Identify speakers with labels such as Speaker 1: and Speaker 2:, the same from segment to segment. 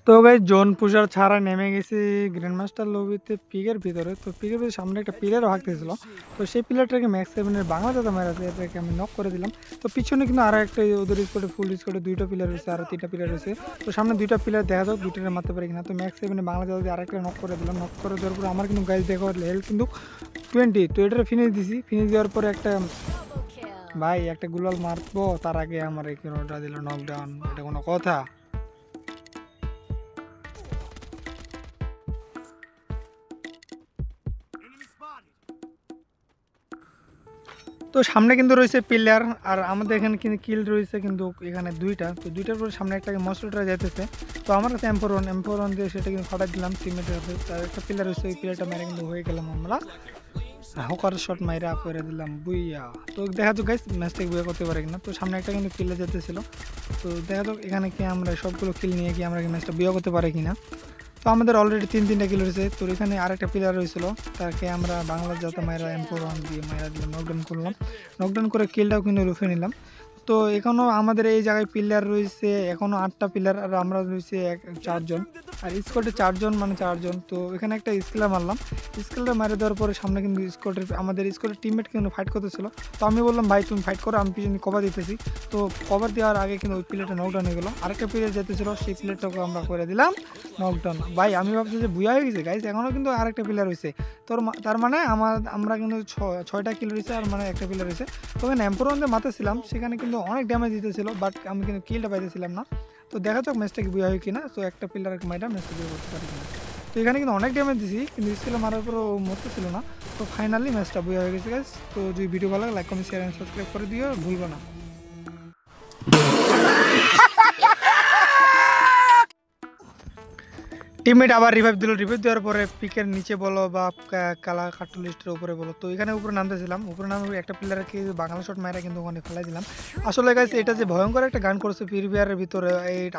Speaker 1: তো guys zone পুষার ছাড়া নেমে গেছি গ্র্যান্ডমাস্টার লবিতে পিকের ভিতরে। তো পিকের ভিতরে সামনে একটা পিলারও হাঁকতেছিল। তো সেই পিলারটাকে ম্যাক্স 7 এর বাংলা জাতা মারাছে, এটাকে আমি নক করে দিলাম। তো পিছনে কিন্তু আরো একটা ওদের স্কোয়াডে ফুল স্কোয়াডে দুইটা পিলার রয়েছে, আর তিনটা পিলার রয়েছে। তো সামনে দুইটা পিলার দেখা যাক দুইটারে মারতে পারি কিনা। তো ম্যাক্স 7 এর বাংলা জাতা দিয়ে আরেকটা নক করে দিলাম। নক করে দেওয়ার পরে আমার কিন্তু গাইস দেখো হেলথ কিন্তু 20। তো এটারে ফিনিশ দিছি। ফিনিশ দেওয়ার পরে একটা ভাই একটা গুলাল মারবো তার আগে আমার এই কিলোটা দিল নকডাউন, এটা কোনো কথা? তো সামনে কিন্তু রয়েছে পিলার, আর আমাদের এখানে কিন্তু কিল রয়েছে কিন্তু এখানে দুইটা। তো দুইটার পরে সামনে একটা মশলাটা যাইতেছে। তো আমার কাছে এম্পোর ওয়ান দিয়ে সেটা কিন্তু ফাটাই দিলাম টিমমেটের হাতে। তার একটা পিলার রয়েছে, ওই পিলারটা মেরে কিন্তু হয়ে গেলাম আমরা। হকার শট মাইরা করে দিলাম বুইয়া। তো দেখা যাক গাইস ম্যাচটাকে বুয়া করতে পারে কিনা। তো সামনে একটা কিন্তু কিলে যেতেছিল। তো দেখা যাক এখানে কি আমরা সবগুলো কিল নিয়ে কি আমরা ম্যাচটা বুয়া করতে পারে কিনা। তো আমাদের অলরেডি তিনটা কিল রয়েছে। তো এখানে আরেকটা প্লেয়ার রয়েছিল, তাকে আমরা বাংলা জাতে মায়েরা এম্পোর 1 দিয়ে মায়েরা দিয়ে নকডাউন করলাম। নকডাউন করে কিলটাও কিন্তু রুফে নিলাম। তো এখনও আমাদের এই জায়গায় প্লেয়ার রয়েছে এখনও 8টা প্লেয়ার, আর আমরা রয়েছে 4 জন, আর স্কোয়াডে 4 জন মানে 4 জন। তো এখানে একটা স্কিলার মারলাম। স্কিলটা মারে দেওয়ার পরে সামনে কিন্তু আমাদের স্কোয়াডের টিমমেট কিন্তু ফাইট করতেছিল। তো আমি বললাম ভাই তুমি ফাইট করো, আমি পিছনে কভার দিতেছি। তো কভার দেওয়ার আগে কিন্তু ওই প্লেয়ারটা নকডাউন হয়ে গেলো। আরেকটা প্লেয়ার যেতেছিল, সেই প্লেয়ারটাকে আমরা করে দিলাম নকডাউন। ভাই আমি ভাবছি যে বুয়া হয়ে গেছে গাইজ, এখনও কিন্তু আরেকটা প্লেয়ার রয়েছে। তার মানে আমরা কিন্তু 6টা কিল রয়েছে, আর মানে একটা প্লেয়ার রয়েছে। তো ওখানে এম্পোরনদের মারতেছিলাম, সেখানে কিন্তু অনেক ড্যামেজ দিতেছিল, বাট আমি কিন্তু কিলটা পাইতেছিলাম না। তো দেখা যাক ম্যাচটা কি বুয়া হয় কিনা। তো একটা প্লেয়ার মাইরা ম্যাচটা বুয়া করতে পারি কিনা। তো এখানে কিন্তু অনেক ড্যামেজ দিছি, কিন্তু স্কিল মারার পরও মরতেছিল না। তো ফাইনালি ম্যাচটা বুয়া হয়ে গেছে গাইজ। তো যদি ভিডিও ভালো লাগে like comment share and subscribe করে দিও, ভুলবো না। টিমমেট আবার রিভাইভ দিল। রিভাইভ দেওয়ার পরে পিকের নিচে বলো বা কালা কাট্টু লিস্টের উপরে বলো। তো এখানে উপরে নামতেছিলাম, উপরে নামে একটা প্লেয়ারকে বাংলা শট মারা কিন্তু ওখানে ফেলাই দিলাম। আসলে গাইস এটা যে ভয়ঙ্কর একটা গান করছে ফ্রি ফায়ারের ভিতরে,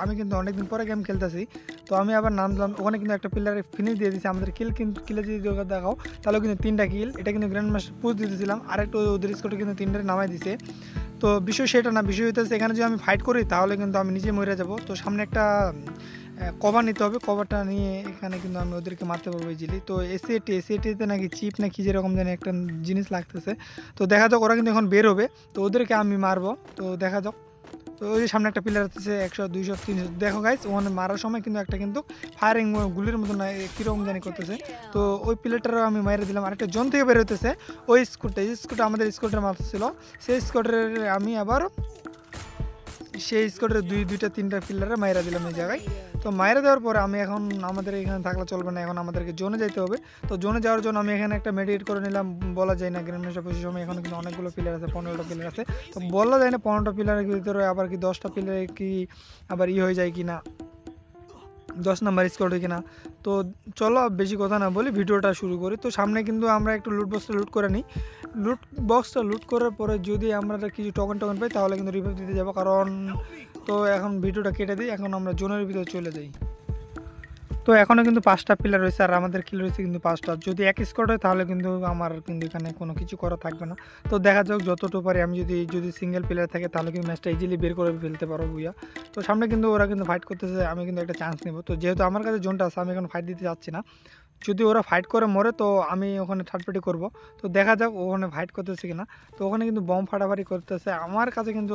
Speaker 1: আমি কিন্তু অনেকদিন পরে গেম খেলতেছি। তো আমি আবার নামলাম, ওখানে কিন্তু একটা প্লেয়ারের ফিনিশ দিয়ে দিয়েছি। আমাদের কিলে যদি দেখাও তাহলে কিন্তু 3টা কিল, এটা কিন্তু গ্র্যান্ড মাস্টার পুশ দিতেছিলাম। আরেকটু ওদের স্কোরটা কিন্তু 3টারে নামাই দিছে। তো বিষয় সেটা না, বিষয় হইতেছে এখানে যদি আমি ফাইট করি তাহলে কিন্তু আমি নিজে মরে যাব। তো সামনে একটা কভার নিতে হবে, কভারটা নিয়ে এখানে কিন্তু আমি ওদেরকে মারতে পারবো ইজিলি। তো এসিএটিতে নাকি চিপ নাকি যেরকম জানি একটা জিনিস লাগতেছে। তো দেখা যাক, ওরা কিন্তু এখন বের হবে, তো ওদেরকে আমি মারবো। তো দেখা যাক। তো ওই যে সামনে একটা প্লেয়ার আছে 100 200 300, দেখো গাইস ওখানে মারার সময় কিন্তু একটা কিন্তু ফায়ারিং গুলির মতো না কীরকম জানি করতেছে। তো ওই প্লেয়ারটারও আমি মাইরে দিলাম। আরেকটা জোন থেকে বের হইতেছে ওই স্কুটটা আমাদের স্কুটার মারছিল। সেই স্কুটারের আমি আবার সেই স্কোয়াডের দুইটা তিনটা প্লেয়ারে মাইরা দিলাম এই জায়গায়। তো মাইরা দেওয়ার পরে আমি এখন আমাদের এখানে থাকলে চলবে না, এখন আমাদেরকে জোনে যেতে হবে। তো জোনে যাওয়ার জন্য আমি এখানে একটা মেডিকেট করে নিলাম। বলা যায় না গ্র্যান্ডমাস্টার পজিশন সময় এখন কিন্তু অনেকগুলো প্লেয়ার আছে, 15টা প্লেয়ার আছে। তো বলা যায় না 15টা প্লেয়ারের ভিতরে আবার কি 10টা প্লেয়ারে কি আবার হয়ে যায় কি না, 10 নাম্বার স্কোয়াড কিনা। তো চলো বেশি কথা না বলি ভিডিওটা শুরু করি। তো সামনে কিন্তু আমরা একটু লুট বক্সটা লুট করে নিই। লুট করার পরে যদি আমরা কিছু টোকেন পাই তাহলে কিন্তু রিভাইভ দিতে যাবো, কারণ তো এখন ভিডিওটা কেটে দিই, এখন আমরা জোনের ভিতরে চলে যাই। তো এখনও কিন্তু 5টা প্লেয়ার রয়েছে, আর আমাদের কিল রয়েছে কিন্তু 5টা। যদি এক স্কোয়াড হয় তাহলে কিন্তু আমার কিন্তু এখানে কোনো কিছু করা থাকবে না। তো দেখা যাক যতটুকু পারি আমি, যদি সিঙ্গেল প্লেয়ার থাকে তাহলে কিন্তু ম্যাচটা ইজিলি বের করে ফেলতে পারবো বুইয়া। তো সামনে কিন্তু ওরা কিন্তু ফাইট করতেছে, আমি কিন্তু একটা চান্স নেব। তো যেহেতু আমার কাছে জোনটা আছে, আমি এখন ফাইট দিতে যাচ্ছি না। যদি ওরা ফাইট করে মরে তো আমি ওখানে থার্ড পার্টি করবো। তো দেখা যাক ওখানে ফাইট করতেছে কিনা। তো ওখানে কিন্তু বম ফাটাফাটি করতেছে, আমার কাছে কিন্তু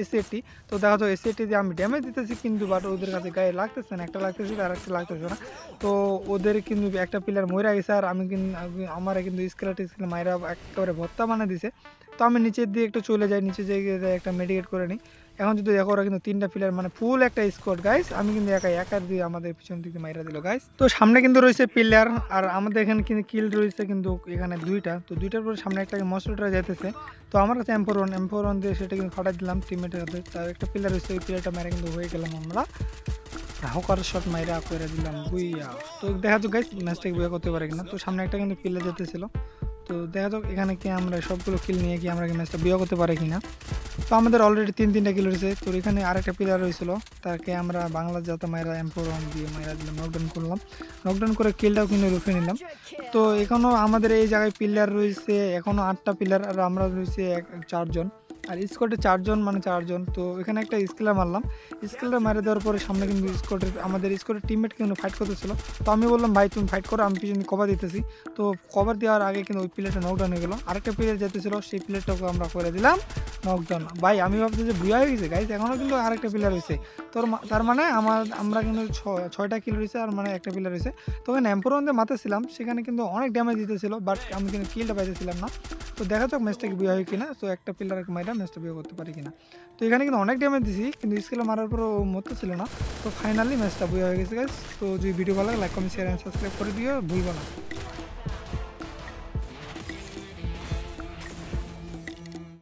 Speaker 1: এসিএটি। তো দেখা যাক এসিএটি দিয়ে আমি ড্যামেজ দিতেছি কিন্তু, বাট ওদের কাছে গায়ে লাগতেছে না, একটা লাগতেছে আর একটা লাগতেছে না। তো ওদের কিন্তু একটা প্লেয়ার মরে গেছে, আর আমি কিন্তু আমার কিন্তু স্কেল মাইরা একেবারে ভত্তা বানিয়ে দিছে। তো আমি নিচের দিয়ে একটু চলে যাই, নিচে যেয়ে একটা মেডিকেট করে নিই। এখন যদি দেখো ওরা কিন্তু 3টা প্লেয়ার মানে ফুল একটা স্কোয়াড গাইস, আমি কিন্তু একা দিয়ে আমাদের পিছন দিকে মাইরা দিল গাইস। তো সামনে কিন্তু রয়েছে প্লেয়ার, আর আমাদের এখানে কিন্তু কিল রয়েছে কিন্তু এখানে দুইটা। তো দুইটার পরে সামনে একটা মশলাটা যেতেছে। তো আমার কাছে এম্পোর 1 দিয়ে সেটা কিন্তু ফাটাই দিলাম টিমমেটের হাতে। তার একটা প্লেয়ার রয়েছে, ওই প্লেয়ারটা মেরে কিন্তু হয়ে গেলাম আমরা। হকার শট মাইরা করে দিলাম বুইয়া। তো দেখা যাক গাইস ম্যাচটাকে বুয়া করতে পারে কিনা। তো সামনে একটা কিন্তু প্লেয়ার যেতেছিল। তো দেখা যাক এখানে কি আমরা সবগুলো কিল নিয়ে কি আমরা ম্যাচটা বুয়া করতে পারে কিনা। তো আমাদের অলরেডি তিনটা কিল রয়েছে। তো এখানে আরেকটা প্লেয়ার রয়েছিল, তাকে আমরা বাংলা জাতে মাইরা এম্পোর 1 দিয়ে মাইরা দিলাম, নকডাউন করলাম। নকডাউন করে কিলটাও কিন্তু রুফে নিলাম। তো এখনও আমাদের এই জায়গায় প্লেয়ার রয়েছে এখনও 8টা প্লেয়ার, আর আমরা রয়েছে 4 জন, আর স্কোয়াডে 4 জন মানে 4 জন। তো এখানে একটা স্কেলার মারলাম। স্কেলার মেরে দেওয়ার পরে সামনে কিন্তু আমাদের স্কোয়াডের টিমমেট কিন্তু ফাইট করতেছিল। তো আমি বললাম, "ভাই তুমি ফাইট করো, আমি পিছনে কভার দিতেছি।" তো কভার দেওয়ার আগে কিন্তু ওই প্লেয়ারটা নকডাউন হয়ে গেল। আরেকটা প্লেয়ার যেতেছিল, সেই প্লেয়ারটাকে আমরা করে দিলাম নকডাউন। ভাই আমি ভাবছি যে বুয়া হয়ে গেছে গাইস, এখনও কিন্তু আরেকটা প্লেয়ার হইছে। তার মানে আমরা কিন্তু 6টা কিল হইছে, আর মানে একটা প্লেয়ার হইছে। তো ওখানে এম্পোরিয়ামে মারতেছিলাম, সেখানে কিন্তু অনেক ড্যামেজ দিতেছিল, বাট আমি কিন্তু কিলটা পাইতেছিলাম না। তো দেখা যাক ম্যাচটা কি বিয়ে হয় কিনা। তো একটা প্লেয়ারকে মাইরা ম্যাচটা বিয়ে করতে পারি কিনা। তো এখানে কিন্তু অনেক ড্যামেজ দিছি, কিন্তু স্কিলে মারার পরও মরতে ছিল না। তো ফাইনালি ম্যাচটা বিয়ে হয়ে গেছে গাইস। তো যদি ভিডিও ভালো লাগে like comment share and subscribe করে দিও, ভুলবো না।